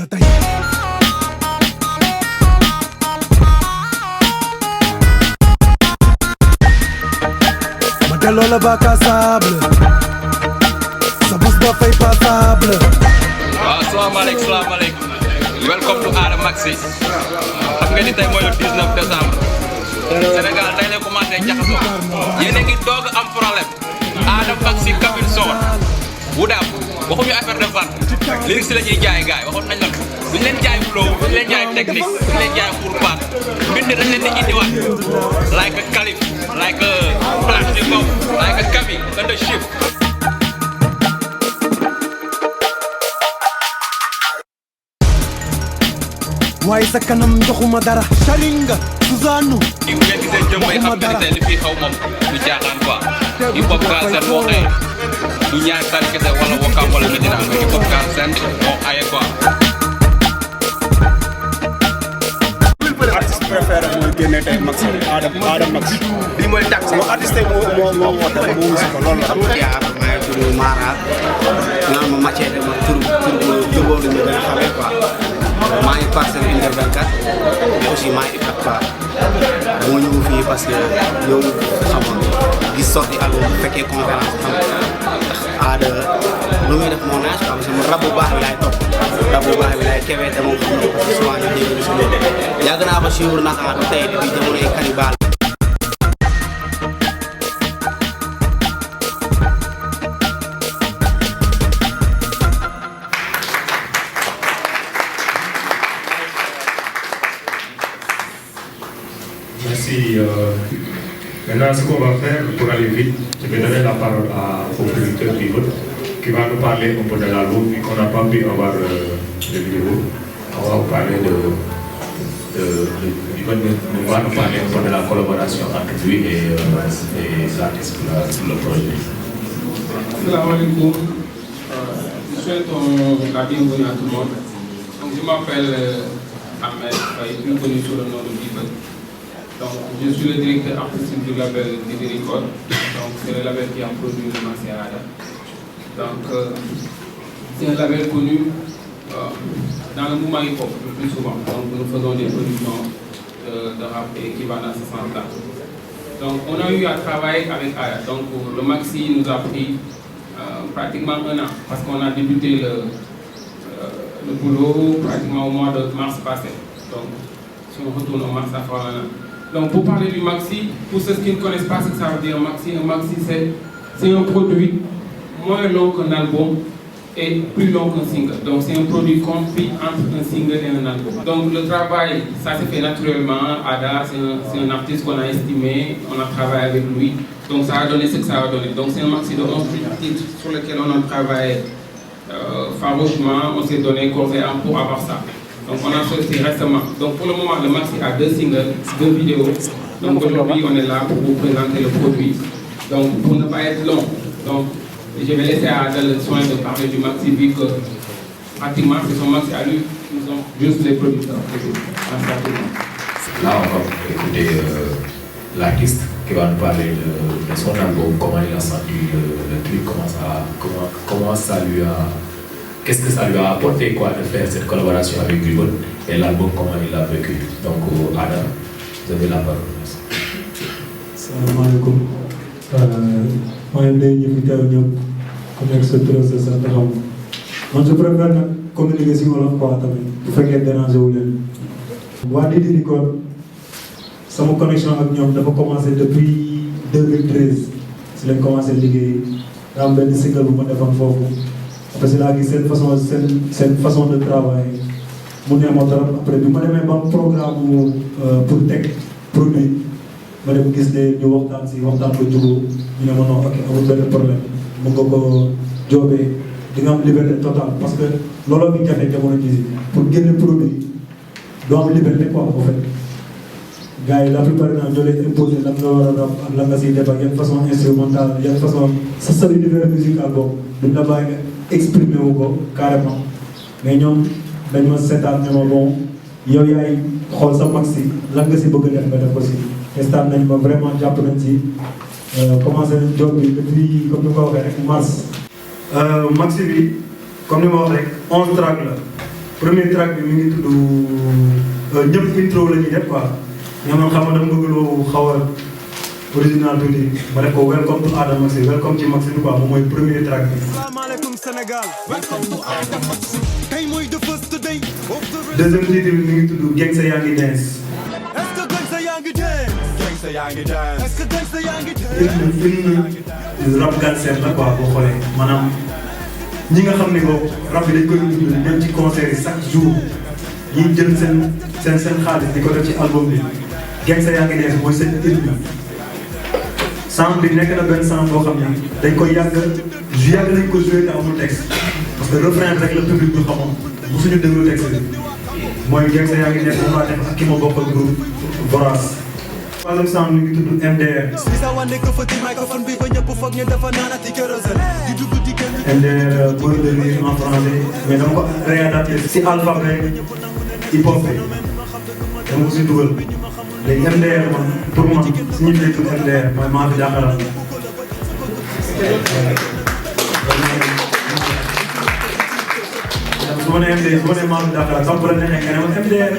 la tey ma delloo la bac à sable sa bus ba fay passable. waaw salaamaaleykum welcome to Ada Maxi xam nga ni tey mooy le 19 décembre Sénégal tey lay commencé jaxasoo yéen a ngi doog am problème Ada Maxi cabine son Woudapp waxuñu affaire de vente lyrics la ñuy jaay gars yi waxoon nañ la duñ leen jaay flow duñ leen jaay technique duñ leen jaay pour paak mbind dañ leen di indiwaat like a Calif like a Platinum like a Kami and the Shift. waaye sa kanam joxuma dara Sharinga Suzano bu ngeen gisee jëm may xam nga tey li fii xaw moom du jaaxaan quoi hip hop Galsen moo xëy du ñaar tari kese wala Wakaam wala Medina mais hip hop Galsen moo aye quoi. artiste préféré mooy génne tey Maxi Ada Maxi lii mooy tax sama artiste tey moo woote rek mu wusi ko loolu la xam nga yaa maa ngi tudd Mara naan ma Machete ma tur boobu ñu gën a xamee quoi maa ngi Parcelles Unité 24 mais aussi maa ngi IPAC quoi moo ñëw fii parce que yow xamoon gis sorti album bu fekkee conférence xam ndax Ada lu muy def moo naaj quoi parce que man rab bu baax bi laay topp rab bu baax bi laay kebee te moom xam na ko souvent ñu dégg si loolu yàgg naa ko suivre nag Ada tey depuis jamonoy Cannibal. Merci. Maintenant, ce qu'on va faire, pour aller vite, je vais donner la parole au producteur Pivot qui va nous parler un peu de l'album, vu qu'on n'a pas pu avoir de vidéo. On va vous parler il va nous parler un peu de la collaboration entre lui et l'artiste pour le projet. Salam alaikum. Je souhaite la bienvenue à tout le monde. Donc, je m'appelle Ahmed Faye, plus connu sous le nom de Pivot. Donc, je suis le directeur artistique du label Didi Record. Donc, c'est le label qui a produit le Maxi Ada. Donc, c'est un label connu dans le mouvement hip-hop le plus souvent. Donc, nous faisons des productions de rap et qui va dans ce sens-là. Donc, on a eu à travailler avec Ada. Donc, le Maxi nous a pris pratiquement un an parce qu'on a débuté le boulot pratiquement au mois de mars passé. Donc, si on retourne au mars, ça fera un an. Donc pour parler du Maxi, pour ceux qui ne connaissent pas ce que ça veut dire un Maxi c'est un produit moins long qu'un album et plus long qu'un single. Donc c'est un produit compris entre un single et un album. Donc le travail, ça s'est fait naturellement. Ada, c'est un artiste qu'on a estimé, on a travaillé avec lui. Donc ça a donné ce que ça a donné. Donc c'est un Maxi de 11 titres sur lequel on a travaillé farouchement, on s'est donné corps et âme pour avoir ça. Donc on a sorti récemment. Donc pour le moment, le Maxi a 2 singles, 2 vidéos. Donc aujourd'hui, on est là pour vous présenter le produit. Donc pour ne pas être long, donc je vais laisser à Ada le soin de parler du Maxi vu que pratiquement c'est son Maxi à lui. Nous sommes juste les producteurs. Là, on va écouter l'artiste qui va nous parler de son album, comment il a senti le truc, comment ça lui a... Qu'est-ce que ça lui a apporté quoi, de faire cette collaboration avec Pivot et l'album, comment il l'a vécu. Donc, Ada, vous avez la parole. Salam alaikum. Moi, je préfère communiquer sur le quoi pour faire déranger ou les. Didi Record, sama connexion avec ñom dafa commencé depuis 2013. Si lañ commencé liggéey da am benn single bu ma defoon foofu. Parce que là, c'est une façon de travailler. Je suis après, je un programme pour tech produit. Je suis gis ñu waxtaan si waxtaan ko jubóo ñu ne ma non ok amul benn problème mën nga ko joobee di nga am liberté totale parce que looloo fi jafe jamono ji pour génne produit doo am liberté quoi en fait gars yi la plupart du temps ñoo lay imposer lan nga war a rap ak lan nga siy def ak yan façon instrumentale yan façon sa univers musical boobu duñ la bàyyi nga exprimer wu ko carrément mais ñoom dañ ma seetaan ne ma bon yow yaay xool sa Maxi lan nga si bëgg a def nga def ko si testaan nañ ma vraiment jàpp nañ si commencé nañ job bi depuis comme ni ko waxee rek mars. Maxi bi comme ni ma wax rek 11 tracks la premier track bi mi ngi tudd ñëpp intro la ñuy def quoi ñoom xam nga dama bëgg loo xaw a original tuuti ma def ko welcome to Adam Maxi welcome ci Maxi quoi moom mooy premier track bi. Salaamaaleykum Sénégal. Welcome to Adam Maxi. Tey mooy the first day. deuxième titre bi mi ngi tudd Gangsta yaa ngi dance. Est-ce que Gangsta yaa ngi dance? Gangsta yaa ngi dance. Est-ce que Gangsta yaa ngi dance? hymne rap Galsen la quoi boo xoolee maanaam ñi nga xam ne boobu rap bi dañ koy dund dem ci concert yi chaque jour ñi jël seen xaalis di ko def ci album bi Gangsta yaa ngi dance mooy seen hymne. sound bi nekk na benn sound boo xam ne dañ koy yàgg nañ ko joué te amul texte parce que refrain rek la public bi xamoon bu suñu déglu texte bi mooy Gangsta yaa ngi dance moom laa def ak ki ma bokkal groupe Vorace. troisième sound mi ngi tudd MDR. MDR beurre de rire en français mais dama ko réadapté si alphabet hip hop bi dama ko si dugal léegi MDR man pour man si ñu lay tudd MDR mooy maa fi jàkkaarloo. su ma nee MDR su ma nee maa fi jàkkaarloo sax bu la neexee nga ne ma MDR.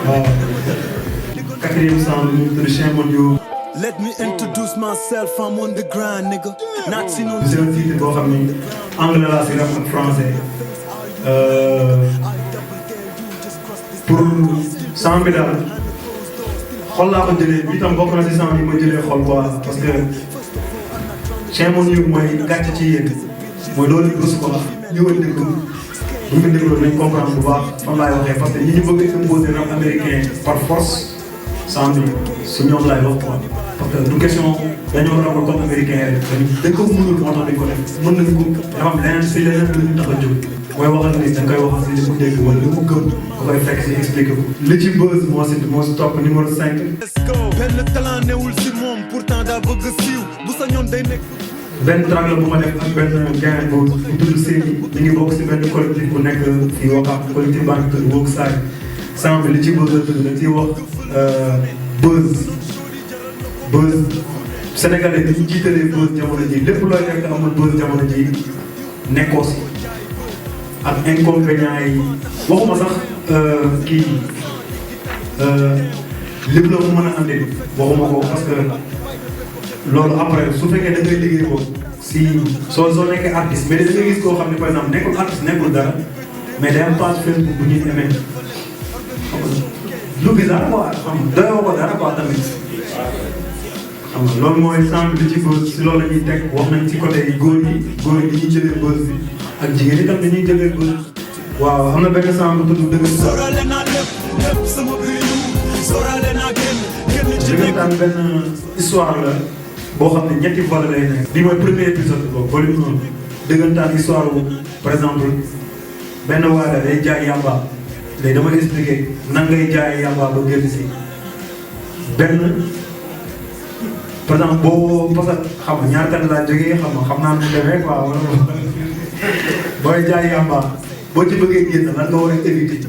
waaw. quatrième sound mi ngi tudd Chien Mondiaux. Let me introduce myself, I'm on the grind, nigga. Not seen on c'est un titre boo xam ni anglais laa si rap ak français pour sound bi daal xol laa ko jëlee bi tam bokk na si sound yi ma jëlee xol quoi parce que Chien Mondiaux mooy gàcce ci yéeg mooy loolu rus quoi ñëwal déglu bu ñu dégloo nañ comprendre bu baax fan laay waxee parce que ñi ñu bëgg imposer rap américain par force sound bi si ñoom laay wax quoi. parce que du question dañoo rabal comme américain rek dañ ko mënul moo tax dañ ko def mën nañu ko dafa am leneen si leneen lu ñu tax a jóg mooy waxal ni dañ koy waxal si li mu dégg wala li mu gëm nga koy fekk si expliqué ko. li ci buzz moo si topp numéro 5. benn talent newul si moom pourtant daa bëgg siiw bu sa ñoon day nekk. benn track la bu ma def ak benn gain bu tudd Séni ñu ngi bokk si benn collectif bu nekk fii Wakaam collectif baa ngi tudd Wook Saay sang bi li ci buzz la tudd dañ ciy wax buzz. buzz Sénégalais bi ñu jiitalee buzz jamono ji lépp looy nekk amul buzz jamono ji nekkoo si ak inconvénients yi waxuma sax kii lépp la mu mën a andil waxuma ko parce que loolu après su fekkee da ngay liggéey ko si soo nekkee artiste mais da ngay gis koo xam ne par exemple nekkul artiste nekkul dara mais day am page Facebook bu ñuy amee lu bizarre quoi xam nga doyoo ko dara quoi tamit. xam nga loolu mooy sound bi ci buzz si loolu la ñuy teg wax nañ ci côté góor yi ñuy jëlee buzz bi ak jigéen ñi tam dañuy jëlee buzz. waaw am na benn sound bu tudd dëgg dëggantaan benn histoire la boo xam ne ñetti volet lay nekk. bii mooy premier épisode boobu volume 1 dëggantaan histoire bu par exemple benn waay day jaay yamba léegi dama expliqué nan ngay jaayee yamba ba génn si benn. par exemple boo parce que xam nga ñaar kan laa jógee xam naa nu demee quoi wala booy jaay yamba boo ci bëggee génn lan nga war a éviter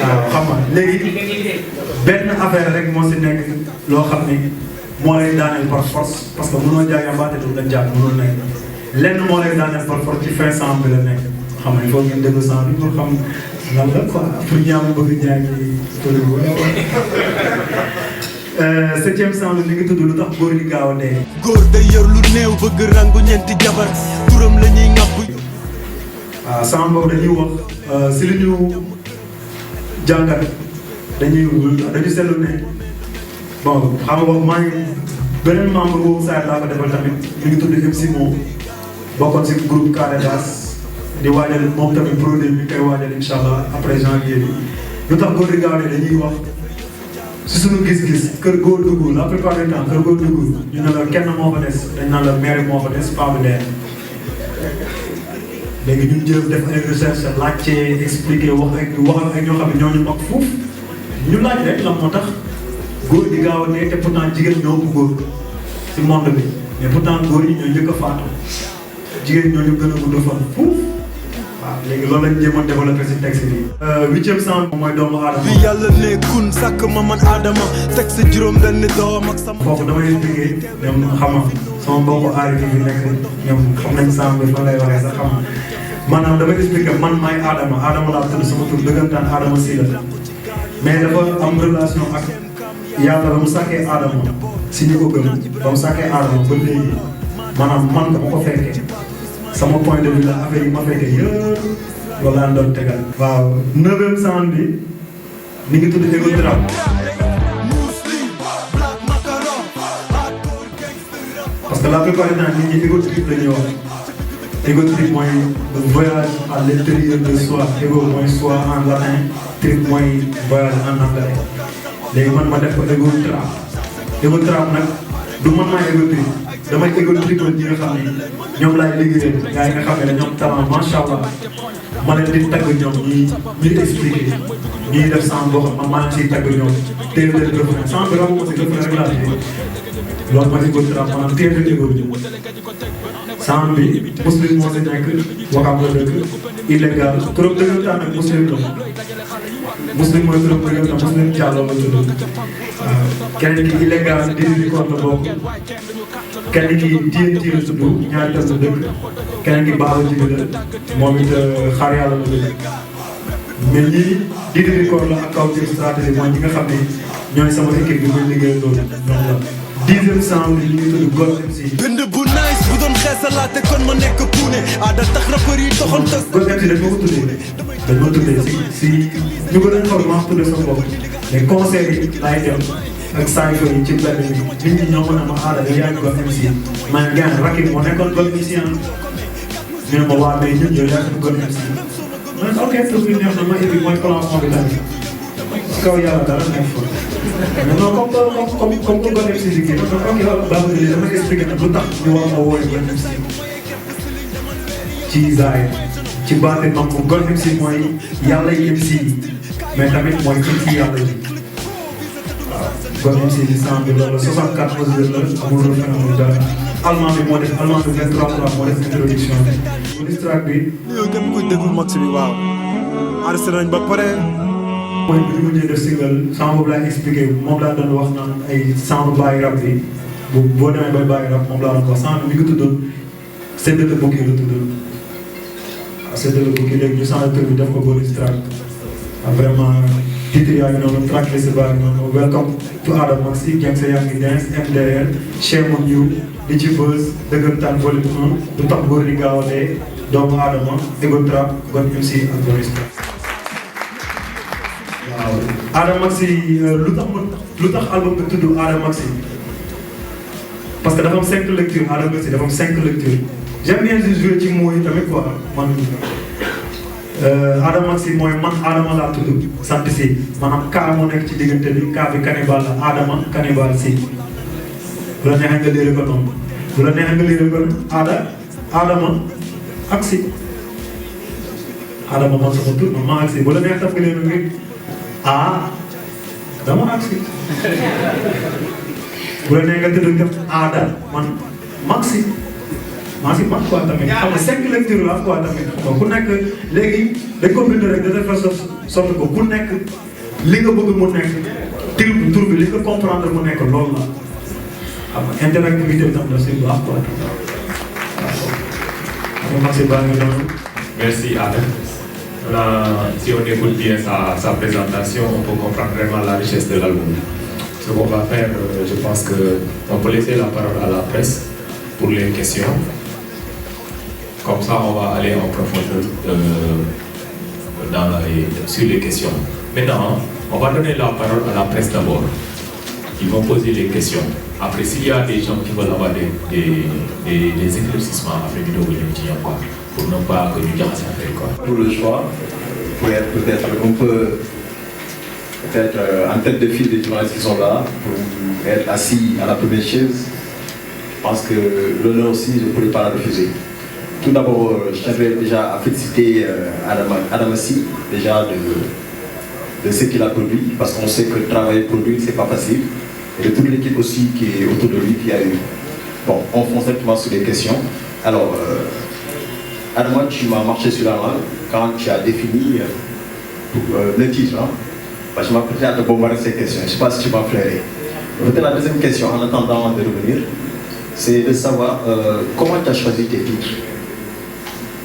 waaw xam nga léegi benn affaire rek moo si nekk loo xam ne moo lay daaneel par force parce que mënoo jaay yamba te du la jàpp mënul nekk lenn moo lay daaneel par force ci fin sound bi la nekk xam nga il faut ngeen déglu sound bi pour xam lan la quoi pour ñaam bëgg jaay septième sound li ngi tudd lu tax góor gi gaaw a dee. góor day yor lu néew bëgg rangu ñeenti jabar turam la ñuy ŋàpp. waaw sound boobu dañuy wax si li ñu jàngat dañuy seetlu ne bon xam nga maa ngi beneen membre boobu saa laa ko defal tamit mi ngi tudd MC Mo bokkoon si groupe Caritas di waajal moom tamit produit bi koy waajal incha allah après janvier bi lu tax góor gi gaaw a dee dañuy wax. si suñu gis-gis kër góor dugg la plupart du temps kër góor dugg ñu ne la kenn moo fa des dañ naan la maire moo fa des pas bu dee léegi ñun jëm def ay recherche laajte expliqué wax ak ñoo xam ne ñooñu mag fuuf ñu laaj rek lan moo tax góor di gaaw a dee te pourtant jigéen ñoo ko góor si monde bi mais pourtant góor ñi ñoo njëkk a faatu jigéen ñoo ñu gën a gudd fan fuuf waaw léegi loolu lañ jéem a développé si texte bi. 8e sens mooy doomu aadama. bi yàlla ne kun sàkk ma man aadama teg sa juróom benn doom ak sama. foofu damay expliqué ñoom xam nga sama mbokku aar yi fi nekk ñoom xam nañ sens bi fan lay waxee sax xam nga maanaam damay expliqué man maay aadama laa tudd sama tur dëggantaan aadama si la mais dafa am relation ak yàlla ba mu sàkkee aadama si ñu ko gëm ba mu sàkkee aadama ba léegi maanaam man dama ko fekkee sama point de vue la affaire yi ma fekkee yëpp loolu laa doon tegal. waaw 9e sens bi mi ngi tudd Ego Trap. parce que la plupart du temps nit ñi ego trip la ñuy wax ego trip mooy le voyage à l'intérieur de soi ego mooy soi en latin trip mooy voyage en anglais léegi man ma def ko ego trap nag du man maay ego trip damay ego trip ñi nga xam ne ñoom laay liggéeyal gars yi nga xam ne ñoom talent macha allah ma leen di tagg ñoom ñuy expliqué ñuy def sans boo xam man maa leen siy tagg ñoom téye leen refrain sans bi rabu ko si refrain rek laa loolu mooy ego trap maanaam téye leen ego bi sans bi muslim moo si nekk waxam la dëkk illégal trop dëggantaan ak muslim la muslim mooy trop dëggantaan muslim Diallo la tudd waaw keneen ki illégal di ko la bokk keneen ki TNT la tudd ñaari tas la dëkk keneen ki Baba Jibi la moom it xaar yàlla la dëkk mais ñii di ko la ak kaw ci stratégie mooy ñi nga xam ne ñooy sama équipe bi muy liggéey loolu noonu la 10e sens bi ñu ngi tudd God MC. bind bu nice bu doon xeesalaate kon ma nekk puune aada tax rappeur yi doxoon tas. God MC dañ ma ko tuddee dañ ma tuddee si ñu ko doon xool maa tuddee sa bopp mais concert yi laay dem ak saa yi ci mbedd mi nit ñi ñoo mën a ma aada yow yaa ngi God MC maa ngi gën Rakim moo nekkoon God MC ah ñu ne ma waa mais ñun yow yaa ngi God MC ma ne ok tur bi neex na ma indi mooy commencement bi tamit si kaw yàlla dara nekk fa. non comme que God MC liggéey donc ok baax na lii dama expliqué nag lu tax ñu war a wooye God MC ci zaay ci baatin mam ko God MC mooy yàlla yi MC mais tamit mooy MC yàlla yi waaw God MC bi sang bi loolu 64 mesures la amul lu fenn amul dara allemand bi moo def allemand bi 23 moo def introduction bi bonus track bi yow képp kuy déglu max bi waaw enregistré nañ ba pare mooy bi mu ñëw def single sama boobu laay expliqué moom laa doon wax naan ay sama bàyyi rap bi boo demee bay bàyyi rap moom laa doon wax sama bi mi ngi tuddoon séddale bukki la tuddoon waaw séddale bukki léegi ñu changé tur bi def ko bonus track vraiment titre yaa ngi noonu track list baa ngi noonu welcome to Adam Maxi Gang Sa Yangi Dance MDR Shame on You di ci buzz dëggantaan volume 1 du tax góor di gaaw a dee doomu aadama Ego Trap God MC ak bonus track Adam Maxi lu tax album bi tudd Adam Maxi parce que dafa am 5 lectures Adam Maxi dafa am 5 lectures j'aime bien di jouer ci mots yi tamit quoi man Adam Maxi mooy man Adama laa tudd sant si maanaam kaa moo nekk ci diggante bi kaa bi cannibal la Adama cannibal si bu la neexee nga léere ko noonu bu la neexee nga léere ko Adama ak si Adama man sama tur man maa ak si bu la neexee taf nga léere ngi dama agsi bu la nee nga tëdd def aada man maxi maa si man quoi tamit xam nga 5 lectures la quoi tamit ku nekk léegi dañ ko bind rek de telle sorte que ku nekk li nga bëgg mu nekk tur bi li nga comprendre mu nekk loolu la xam nga interactivité bi tam da si baax quoi waaw maxi baa ngi noonu. Merci Adam. Si on écoute bien sa présentation, on peut comprendre vraiment la richesse de l'album. Ce qu'on va faire, je pense qu'on peut laisser la parole à la presse pour les questions. Comme ça, on va aller en profondeur sur les questions. Maintenant, on va donner la parole à la presse d'abord. Ils vont poser les questions. Après, s'il y a des gens qui veulent avoir des éclaircissements après vidéo, pour ne pas que nous disions ça fait quoi. Pour le choix, pour être peut-être un peu en tête de file des journalistes qui sont là, pour être assis à la première chaise. Je pense que l'honneur aussi, je ne pourrais pas la refuser. Tout d'abord, je tiendrais déjà à féliciter Adam Maxi, déjà de ce qu'il a produit, parce qu'on sait que travailler produit, c'est pas facile. Et de toute l'équipe aussi qui est autour de lui, qui a eu. Bon, on fonce directement sur les questions. Alors, Adam, tu m'as marché sur la main. quand tu as défini le titre, hein, parce que je m'apprêtais à te bombarder ces questions. Je ne sais pas si tu vas flairer. Peut-être la deuxième question, en attendant de revenir, c'est de savoir comment tu as choisi tes titres.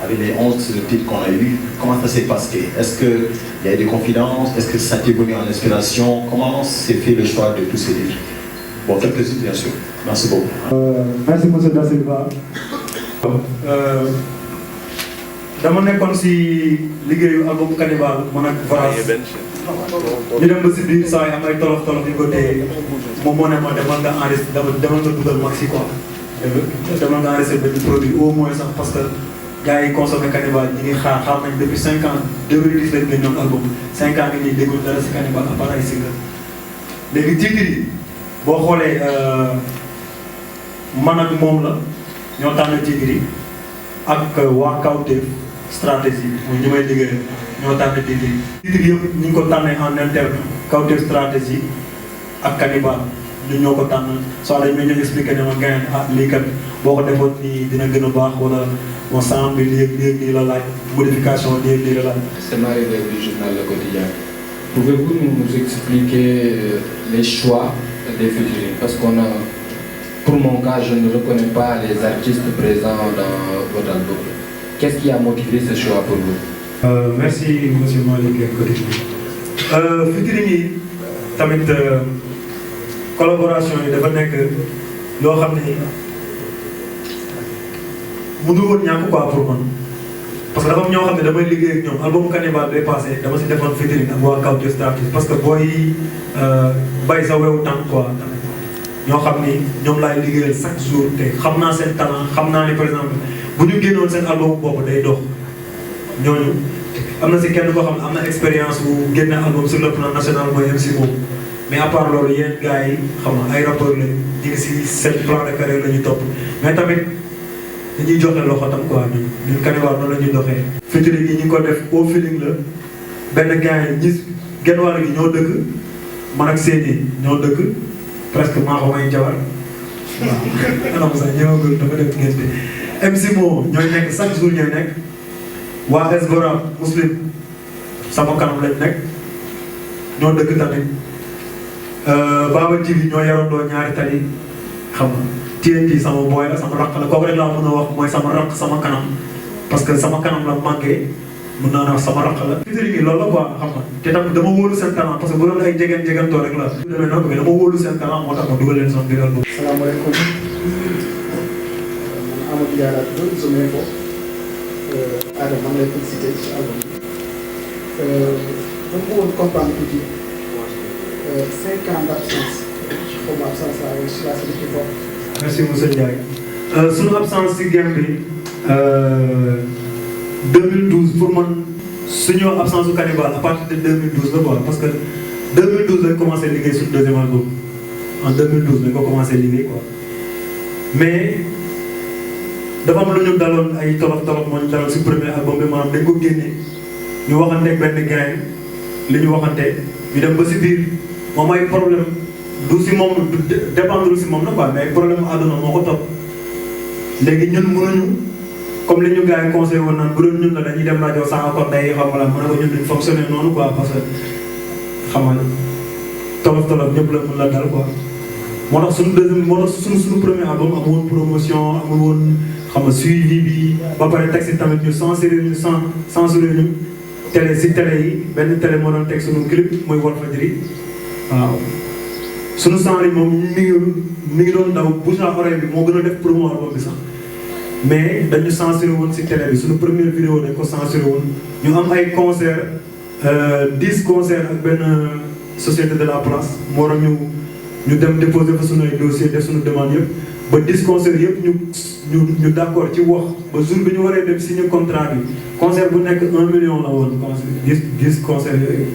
Avec les 11 titres qu'on a eus, comment ça s'est passé? Est-ce qu'il y a eu des confidences? Est-ce que ça t'est venu en inspiration? Comment s'est fait le choix de tous ces titres? Bon, quelques-unes bien sûr. Merci beaucoup. Merci monsieur Da Silva. dama nekkoon si liggéeyu album Cannibal man ak Varas ñu dem ba si biir saa yi am ay tolof yu ko téye moom moo ne ma demal nga enregistré demal nga dugal maxi quoi demal nga enregistré benn produit au moins sax parce que gars yi consommé Cannibal ñi ngi xaar nañ depuis 5 ans 2010 lañ génnoon album 5 ans ngi ñuy déggul dara si Cannibal à part ay single léegi titre yi boo xoolee man ak moom la ñoo tànn titre yi ak waa Kawtef stratégie mooy ñi may liggéey ñoo tànn titre yi. titre yëpp ñu ngi ko tànnee en interne Kawtef stratégie ak Cannibal ñun ñoo ko tànn soo dañ ma ñu expliqué ne ma gën lii kat boo ko defoon nii dina gën a baax wala mon sang bi lii la laaj modification lii la laaj. C'est Marie du journal Le Quotidien. Pouvez-vous nous expliquer les choix des featuring? Parce qu'on a, pour mon cas, je ne reconnais pas les artistes présents dans votre album. Qu'est-ce qui a motivé ce choix pour vous? Merci monsieur Malick featuring yi tamit collaboration yi dafa nekk loo xam ne mënul woon ñàkk quoi pour man parce que dafa am ñoo xam ne damay liggéey ak ñoom album Cannibal bay passé dama si defoon featuring ak waa Kawtef stratégie parce que booy bay sa wewu tànk quoi tamit ñoo xam ni ñoom laay liggéeyal chaque jour te xam naa seen talent xam naa ni par exemple bu ñu génnoon seen album bopp day dox ñooñu am na si kenn koo xam ne am na expérience bu génne album sur le plan national mooy MC moom mais à part loolu yéen gars yi xam nga ay rappeurs la ñu ngi si seen plan de carrière la ñuy topp mais tamit dañuy joxe loxo tam quoi ñun Cannibal noonu la ñuy doxee. featuring yi ñu ngi ko def au feeling la benn gars yi ñi genn wàll gi ñoo dëkk man ak Séni ñoo dëkk presque maa ko may jabar waaw anam sax ñëwagul dafa def ngeen MC Mo ñooy nekk chaque jour ñooy nekk waa Esgora Muslim sama kanam lañ nekk ñoo dëkk tamit Baba Jibi ñoo yarandoo ñaari tali xam nga TNT sama boy la sama rakk la kooku rek laa mën a wax mooy sama rakk sama kanam parce que sama kanam la manqué mën naa ne wax sama rakk la. featuring yi loolu la quoi xam nga te tam dama wóolu seen talent parce que bu doon ay jegantoo rek la. bu demee noonu mais dama wóolu seen talent moo tax ma dugal leen sama biir album. salaamaaleykum man Amadou Diarra tudd Zoom Info Adama maa ngi lay félicité ci album bi dama bëggoon comprendre tuuti 5 ans d'absence xaw ma absence la ci bopp. merci monsieur Ndiaye sunu absence si game bi 2012 pour man suñu absence su Cannibal à partir de 2012 la quoi parce que 2012 lañ commencé liggéey suñu deuxième album en 2012 lañ ko commencé liggéey quoi mais dafa am lu ñu daloon ay tolof moo ñu daloon si premier album bi maanaam dañ ko génne ñu waxanteeg benn gain li ñu waxante ñu dem ba si biir moom ay problème du si moom du dépendre si moom na quoi mais problème àdduna moo ko topp léegi ñun mënuñu comme li ñu gars yi conseillé woon naan bu doon ñun la dañuy dem rajo sans accord day xam nga mën na ko ñun duñ fonctionner noonu quoi parce que xam nga tolof ñëpp la mën la dal quoi. moo tax suñu premier album amul woon promotion amul woon xam nga suivi bi ba pare texte tamit ñu censuré ñu télé si télé yi benn télé moo doon teg suñu clip mooy Walfadjri waaw. suñu sang moom mi ngi doon daw bouche à oreille bi moo gën a def promo album bi sax mais dañu censuré woon si télé bi suñu première vidéo dañ ko censuré woon ñu am ay concert 10 concerts ak benn société de la place moo tax ñu dem déposer fa suñu ay dossier def suñu demande yëpp ba 10 concerts yëpp ñu d'accord ci wax ba jour bi ñu waree dem signer contrat bi concert bu nekk 1 million la woon concert 10 concerts yooyu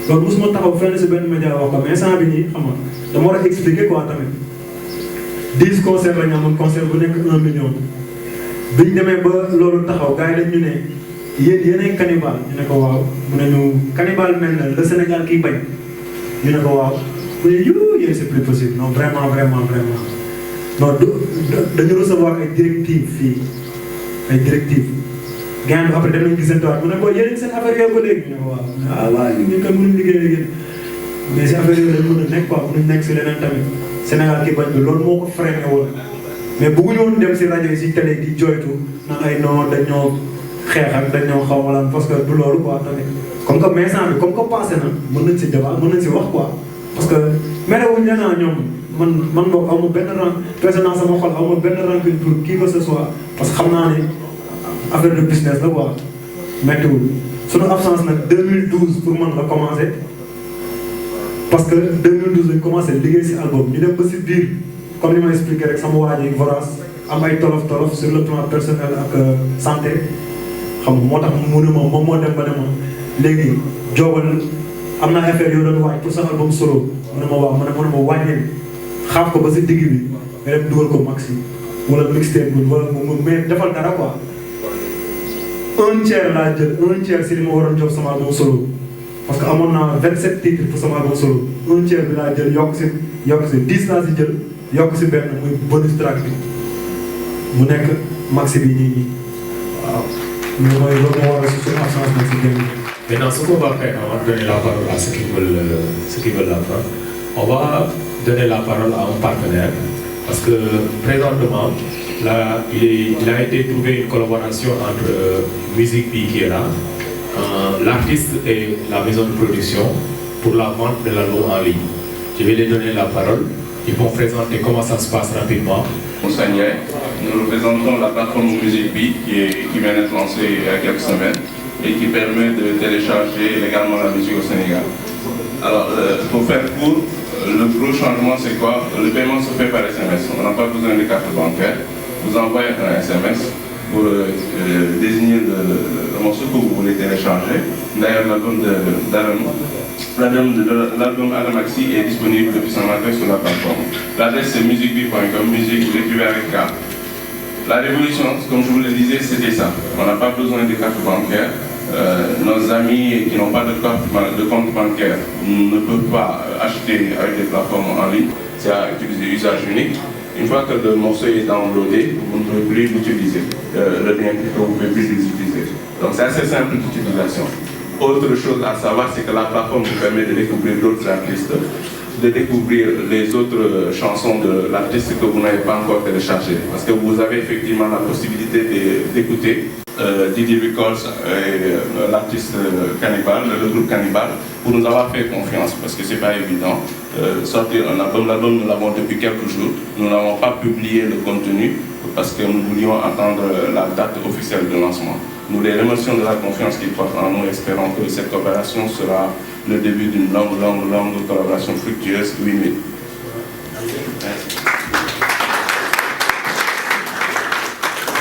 loolu mosuma taxaw fenn si benn média wax ko mais instant bi nii xam nga dama war a expliquer quoi tamit 10 concerts la ñu amoon concert bu nekk 1 million bi ñu demee ba loolu taxaw gars yi dañ ñu ne yéenay Cannibal ñu ne ko waaw mu ne ñu Cannibal mel na le Sénégal kiy bañ ñu ne ko waaw mu ne yooyu c'est plus possible non vraiment non dañu recevoir ay directives fii ay directives gars bi après dem nañ gisantewaat mu ne ko yéen seen affaire yooyu ba léegi ñu ne waaw waaw ñun kan mënuñ liggéey ak yéen mais si affaire yooyu dañ mën a nekk quoi mënuñ nekk si leneen tamit Sénégal ki bañ bi loolu moo ko freiné woon mais bëgguñu woon dem si rajo yi si télé di joytu naan ay non dañoo xeex ak dañoo xaw ma lan parce que du loolu quoi tamit comme que instant bi comme que passé na mën nañ si débat mën nañ si wax quoi parce que merewuñ ne naa ñoom man boog amul benn ran personnellement sama xol amul benn rancune pour qui que ce soit parce que xam naa ne affaire de business la quoi méttiwul suñu absence nag 2012 pour man la commencé parce que 2012 lañ commencé liggéey si album ñu dem ba si biir comme ni ma expliqué rek sama waa ji Voras am ay tolof sur le plan personnel ak santé xam nga moo tax mu ne ma moom moo dem ba ne ma léegi joobal am na affaire yoo doon waaj pour sa album solo mu ne ma waaw mu ne ma wàññil xaaf ko ba si digg bi nga dem dugal ko maxi wala mixtape bi wala mais defal dara quoi un tiers laa jël un tiers si li ma waroon jox sama album solo parce que amoon naa 27 titres pour sama album solo un tiers bi laa jël yokk si 10 laa si jël yokk si benn muy bonus track bi mu nekk maxi bi nii waaw mais mooy loolu moo war a suñu absence nag si génn. Maintenant, ce qu'on va faire, on va donner la parole à ceux qui veulent l'apprendre. On va donner la parole à un partenaire parce que présentement, là, il a été trouvé une collaboration entre Musique B qui est là, l'artiste et la maison de production pour la vente de l'album en ligne. Je vais les donner la parole. Ils vont présenter comment ça se passe rapidement. Moussa Ndiaye, nous représentons la plateforme Musique B qui vient d'être lancée il y a quelques semaines et qui permet de télécharger légalement la musique au Sénégal. Alors, pour faire court, le gros changement c'est quoi? Le paiement se fait par SMS. On n'a pas besoin de carte bancaire. Vous envoyez un SMS pour désigner le morceau que vous voulez télécharger. D'ailleurs, l'album Adamaxi est disponible depuis son adresse sur la plateforme. L'adresse c'est musicb.com, musique, vous l'écrivez avec K. La révolution, comme je vous le disais, c'était ça. On n'a pas besoin de carte bancaire. Nos amis qui n'ont pas de compte bancaire ne peuvent pas acheter avec des plateformes en ligne. C'est à utiliser usage unique. Une fois que le morceau est downloadé, vous ne pouvez plus l'utiliser. Le lien plutôt, vous ne pouvez plus l'utiliser. Donc c'est assez simple d'utilisation. Autre chose à savoir, c'est que la plateforme vous permet de découvrir d'autres artistes, de découvrir les autres chansons de l'artiste que vous n'avez pas encore téléchargé. Parce que vous avez effectivement la possibilité d'écouter Didi Records et l'artiste Cannibal, le groupe Cannibal, pour nous avoir fait confiance, parce que c'est pas évident. Sortir un album, nous l'avons depuis quelques jours, nous n'avons pas publié le contenu, parce que nous voulions attendre la date officielle de lancement. Nous les remercions de la confiance qu'ils portent en nous, espérons que cette coopération sera le début d'une longue collaboration fructueuse. Oui, mais...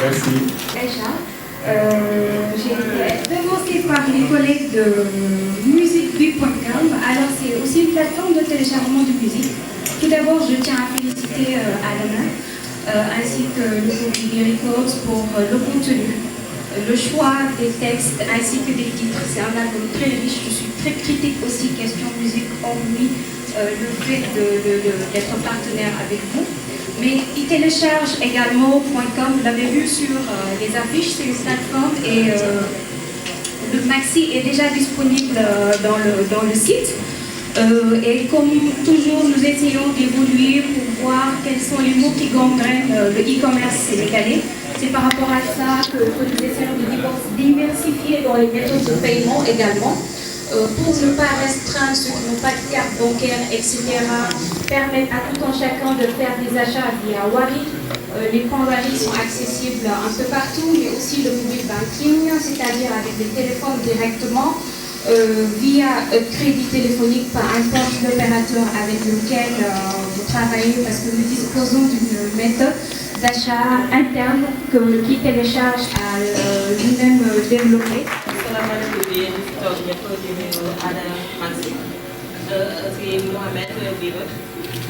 Merci. Aïcha, j'ai été devancée par les collègues de musicb.com. Alors c'est aussi une plateforme de téléchargement de musique. Tout d'abord, je tiens à féliciter Adama ainsi que le groupe Didi Records pour le contenu, le choix des textes ainsi que des titres. C'est un album très riche. Je suis très critique aussi question musique, hormis le fait d'être partenaire avec vous. Mais ils téléchargent également .com, vous l'avez vu sur les affiches, c'est une plateforme et le maxi est déjà disponible dans le site. Et comme toujours, nous essayons d'évoluer pour voir quels sont les mots qui gangrènent le e-commerce sénégalais. C'est par rapport à ça que nous essayons de diversifier dans les méthodes de paiement également. Pour ne pas restreindre ceux qui n'ont pas de carte bancaire, etc., permettre à tout un chacun de faire des achats via Wari. Les points Wari sont accessibles un peu partout, mais aussi le mobile banking, c'est-à-dire avec des téléphones directement, via crédit téléphonique, peu importe l'opérateur avec lequel vous travaillez, parce que nous disposons d'une méthode d'achat interne qui télécharge à lui-même développé.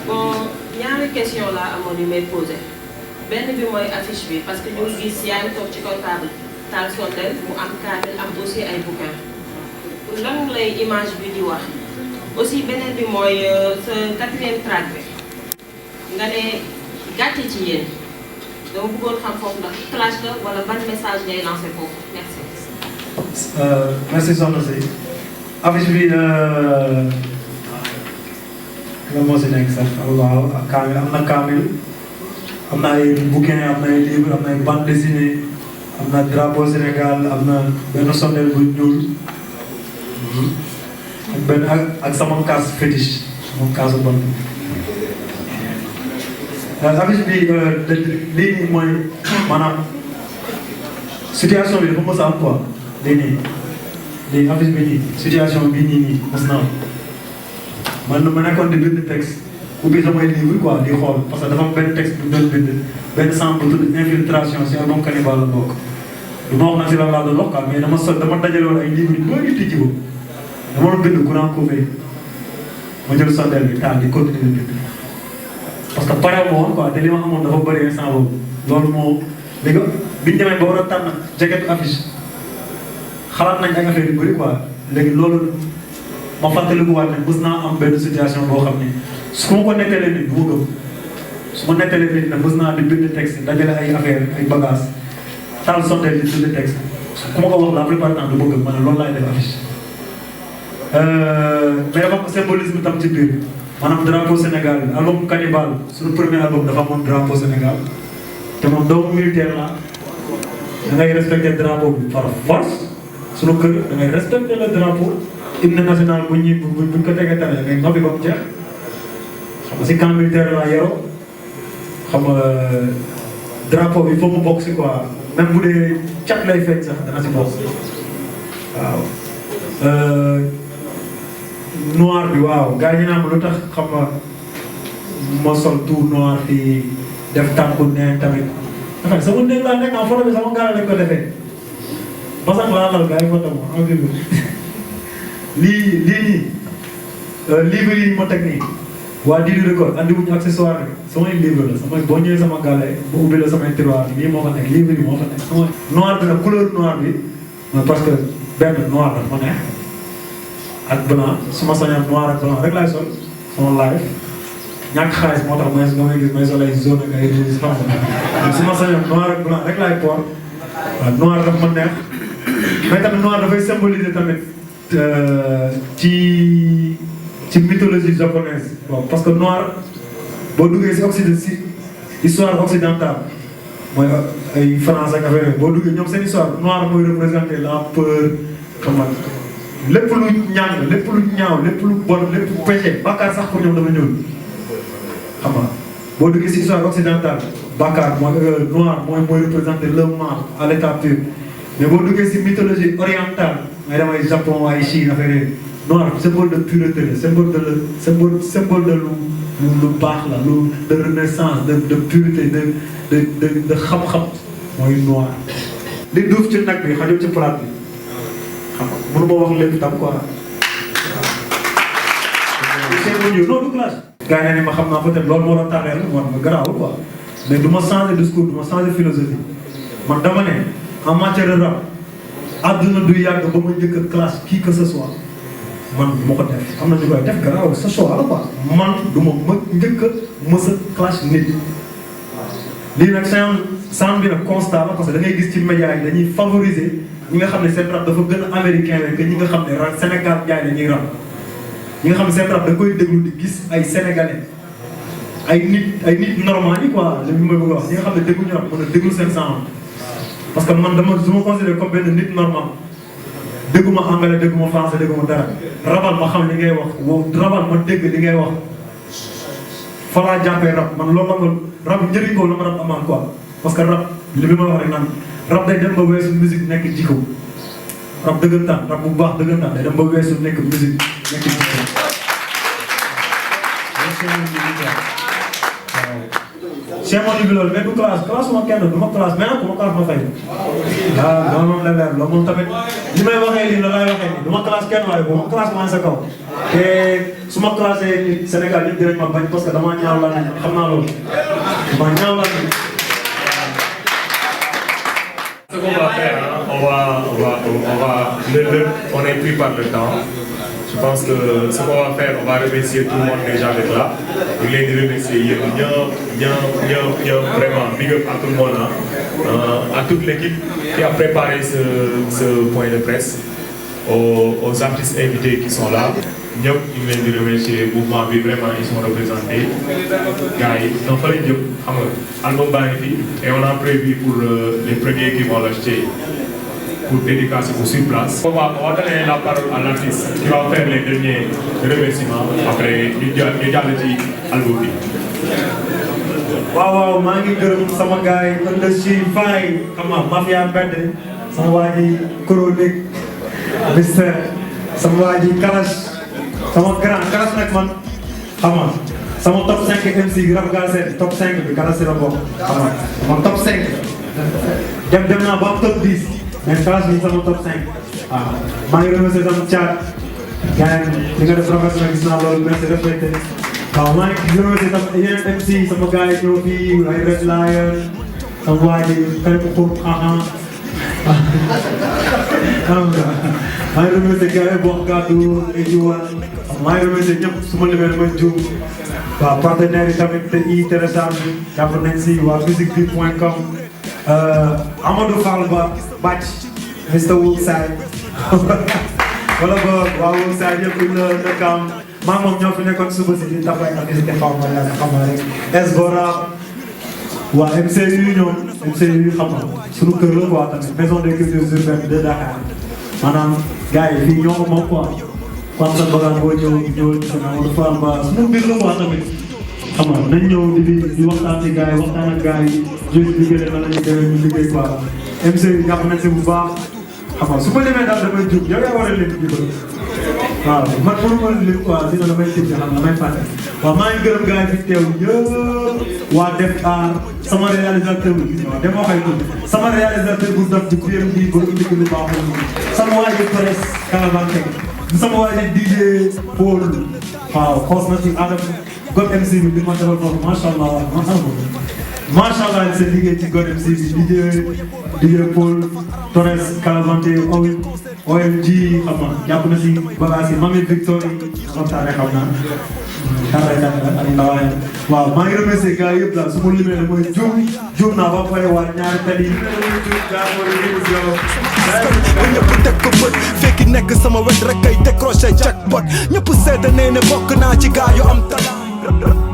Bon, ñaari question là amoon yu may posé benn bi mooy affiche bi parce que ñu gis yaa ngi toog ci kaw table taal sondel mu am kaamil am aussi ay bouquin lan lay image bi di wax aussi beneen bi mooy sa 4e track bi nga ne gàcce ci yéen dama bëggoon xam foofu ndax clash la wala ban message ngay lancé foofu merci. Merci soxna si affiche bi nga moo si nekk sax waaw kaamil am na kaamil am na ay bouquin am na ay livre am na ay bande dessinée am na drapeau Sénégal am na benn sondeel bu ñuul ak benn ak sama kaas fétiche moom kaasu bon affiche bi lii nii mooy maanaam situation bi dafa mos a am quoi lii affiche bi nii situation bii nii mos na am man ma nekkoon di bind texte ubbi samay livre quoi di xool parce que dafa am benn texte bu ñu doon bind benn sang bu tudd infiltration si album Cannibal la bokk du ma wax nag si lan laa doon wax quoi mais dama dajale woon ay livre yu bëri tijji ko dama doon bind courant coupé ma jël sondeel bi taal di continuer di bind parce que pare ma woon quoi te li ma amoon dafa bëri instant boobu loolu moo léegi biñu demee ba war a tànn jaquette affiche xalaat nañ ay affaire yu bëri quoi léegi loolu ma fàttaliku waat ne mës naa am benn situation boo xam ne su ma ko nettalee nit du ma gëm su ma nettalee nit ne mës naa di bind texte dajale ay affaire ay bagages taal sondeel di bind texte ku ma ko wax la plupart du temps du ma gëm ma ne loolu laay def affiche mais dafa am symbolisme tam ci biir maanaam drapeau Sénégal bi album Cannibal suñu premier album dafa amoon drapeau Sénégal te moom doomu militaire la da ngay respecté drapeau bi par force suñu kër da ngay respecté le drapeau hymne national buñ ko tegee tane da ngay noppi ba mu jeex xam nga si camp militaire la yoroo xam nga drapeau bi foofu mu bokk si quoi même bu dee cat lay feeñ sax dana si bokk waaw. noir bi waaw gars yi naan ma lu tax xam nga ma sol tout noir fii def tànku neen tamit enfin sama néeg laa nekk en photo bi sama gaal lañ ko defee ba sax laa lal gars yi photo ma en virgule lii nii livre yi ma teg nii waa Didi Record andi wuñu accessoire rek samay livre la samay boo ñëwee sama gàlle ba ubbi la samay tiroir yi lii moo fa nekk livre yi moo fa nekk sama noir bi nag couleur noir bi mooy parce que benn noir la ma neex ak blanc su ma sañoon noir ak blanc rek laay sol sama live ñàkk xaalis moo tax nga may gis may sol ay zone ak ay rouge xam nga su ma sañoon noir ak blanc rek laay port waaw noir daf ma neex mais tamit noir dafay symboliser tamit ci mythologie japonaise bon parce que noir boo duggee si histoire occidentale mooy ay France ak affaire boo duggee ñoom seen histoire noir mooy représenter la peur xam nga lépp lu ñàng lépp lu ñaaw lépp lu bon lépp péché bàkkaar sax pour ñoom dafa ñuul xam nga boo duggee si histoire occidentale bàkkaar mooy noir mooy représenter le mal à l'état pur mais boo duggee si mythologie orientale ngay dem ay Japon ay Chine affaire noir symbole de pureté la symbole de lu baax la lu de renaissance de pureté de xam-xam mooy noir li duuf ci nag bi xajul ci palaat bi xam nga mënu ma wax lépp tam quoi waaw. non du clash. gars yi ne ma xam naa peut-être loolu moo la tardé war nga garaawul quoi mais du ma changer discours du ma changer philosophie man dama ne en matière de rap àdduna du yàgg ba ma njëkk a clash qui que ce soit man du ma ko def am na ñu koy def garaawul sa choix la quoi man du ma njëkk a mës a clash nit. lii nag sound bi nag constat la parce que da ngay gis ci médias yi dañuy favoriser ñi nga xam ne seen rap dafa gën a américain rek que ñi nga xam ne rap Sénégal jaay la ñuy rap ñi nga xam ne seen rap da koy déglu di gis ay sénégalais ay nit normal yi quoi li ma bëgg a wax ñi nga xam ne dégluñu rap mën a déglu seen sound parce que man dama su ma considéré comme benn nit normal dégguma anglais dégguma français dégguma dara rabal ma xam li ngay wax rabal ma dégg li ngay wax fa laa jàppee rap man loolu la rap njëriñ ko la ma rap amaan quoi parce que rap li bi ma wax rek naan rap day dem ba weesu musique nekk jikko rap dëggantaan rap bu baax dëggantaan day dem ba weesu nekk musique nekk jikko c'est mon niveau loolu mais du classe ma kenn du ma classe mais nag du ma classe ma fay waaw loolu moom la leer loolu moom tamit li may waxee lii la lay waxee nii du ma classe kenn waaye bu ma classe maa sa kaw te su ma classé Sénégal ñëpp dinañ ma bañ parce que damaa ñaaw laa xam naa loolu damaa ñaaw laa Ce qu'on va faire, on est pris par le temps. Je pense que ce qu'on va faire, on va remercier tout le monde déjà d'être là. Je voulais les remercier vraiment, big up à tout le monde, à toute l'équipe qui a préparé ce point de presse, aux artistes invités qui sont là. Nous voulons les remercier, le mouvement, vraiment, ils sont représentés. Gars, il fallait dire, album et on a prévu pour les premiers qui vont l'acheter. Pour dédicacer sur place. On va donner la parole à l'artiste qui va faire les derniers remerciements. Après, nous allons dire album. Wow, maa ngi gërëm sama gars yi Undersea Faye xam nga Mafia Mbedd sama waa ji Chronique Mister sama waa ji Kalash sama grand Kalash nag man xam nga sama top 5 MC rap Galsen top 5 bi Kalash la bokk xam nga man top 5 dem naa ba top 10 mais Kalash bi sama top 5 waaw maa ngi remercier sama chat gars yi nga def professionnel gis naa loolu merci respecté waaw maa ngi remercier tam yeneen MC sama gars yi ñëw fii ay Red Lion sama waa ji kay ko xur maa ngi remercier gars yi bokk gàddu ay jiwal maa ngi remercier ñëpp su ma limee damay juum waaw partenaires yi tamit te i télécharge jàpp nañ si waa musicbip.com Amadou Fall Ba Bàcc Mr Woodside wala boog waa Woodside yëpp il nakam maa moom ñoo fi nekkoon suba si di tapay ak visité xaw ma yàlla xam nga rek Esbora waa MCU ñoom MCU xam nga suñu kër la quoi tamit maison des cultures urbaines de Dakar maanaam gars yi fii ñoo ko moom quoi kon sa bagaan boo ñëwal ci sama Amadou Fall Ba suñu mbir la quoi tamit xam nga nañ ñëw di waxtaan ci gars yi waxtaan ak gars yi juste liggéey nan la ñuy demee ñu liggéey quoi MCU jàpp nañ si bu baax xam nga su ma demee daal damay jub yow yaa war a leen jubal waaw man pour ma lim quoi dina damay tëj xam nga damay fàtte waaw maa ngi gërëm gars yi fi teew yëpp waa def aar sama réalisateur bi waaw dama waxay tudd sama réalisateur bu def di BMD ba indi ko lu baaxul sama waa ji presse Calavante sama waa ji DJ Paul waaw xoos na ci Adam God MC bi li ma defal foofu macha allah macha allah seen liggéey ci God MC bi DJ Paul Torres Calavante OMG xam nga jàpp na si bagage yi Mami Victory waxtaanee xam naa dara ak ndawaay waaw maa ngi remercier gars yëpp daal su ma limee ne mooy juum naa ba pare waa ñaari tali yi ñëpp teg ko bët fekki nekk sama wet rek kay décroché jackpot ñëpp seede nee ne bokk naa ci gars yu am talent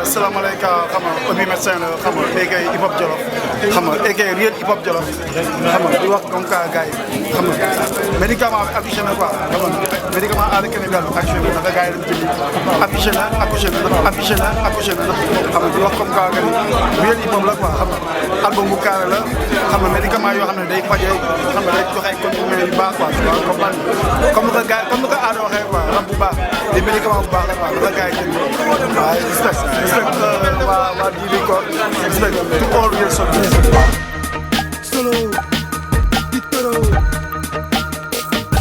salaamaaleykum xam nga Obi médecin la xam nga éggay hip hop Jolof xam nga éggay réel hip hop Jolof xam nga di wax comme ça gars yi xam nga médicament bi affiché na quoi xam nga médicament aada Sénégal bi affiché na naka gars yi dañu jënd affiché na accouché na affiché na accouché na xam nga di wax comme ça gars yi réel hip hop la quoi xam nga album bu carré la xam nga médicament yoo xam ne day fajee xam nga day joxe ay comprimés yu baax quoi comme ni ko gars comme ni ko aada waxee quoi rab bu baax di médicament bu baax la quoi naka gars yi jënd waaye respect waa Dili ko respect to all real soldiers. Solo, Ditoro,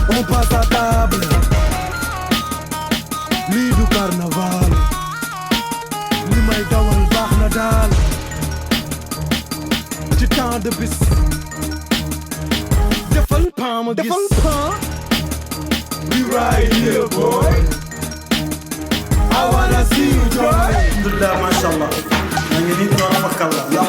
on passe à table. Lii du carnaval, li may dawal baax na daal. Ci temps de bis, defal pan ma gis. Defal pan. We right here boy. I wanna see you joy. Alhamdulillah, mashallah. Ngi nii doon fakal la.